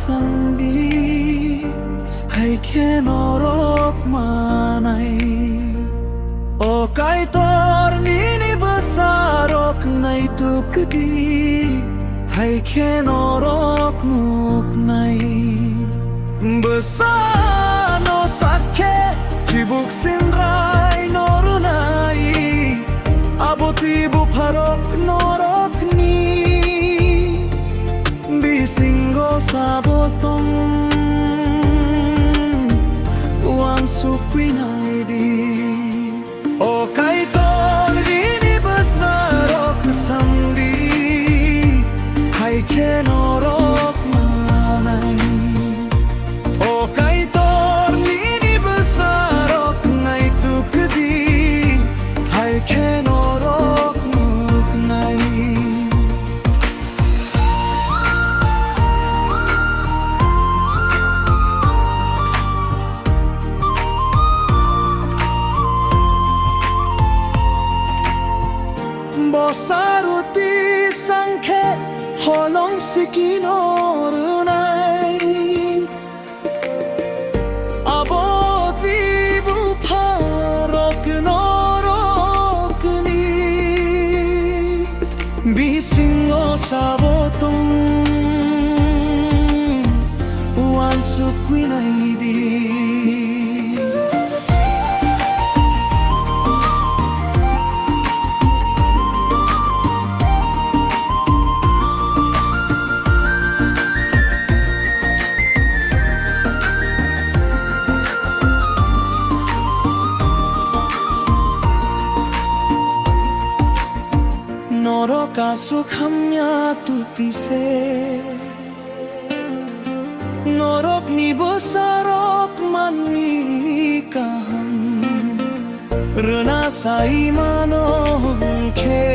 sandi hai ke norok manai. O kaitor nini bwsa rokni tukdi hai ke norok muknai. Bwsa no sakhe cibuk sinrai norunai aboti bupharok norokni bisinggo sabotong uang sukwinai di. O kaitor ini bwsa rok sandi hai ke norok manai. O kaitor ini bwsa rok nai tukdi hai ke norok muknai. Bosaruti sangke holong sikinorunai aboti bupharok norokni bisingo sabotong uan sukwinai di. Norok asukhamnya tutise norok ni bwsa rok manmi kaham rena sai manongke.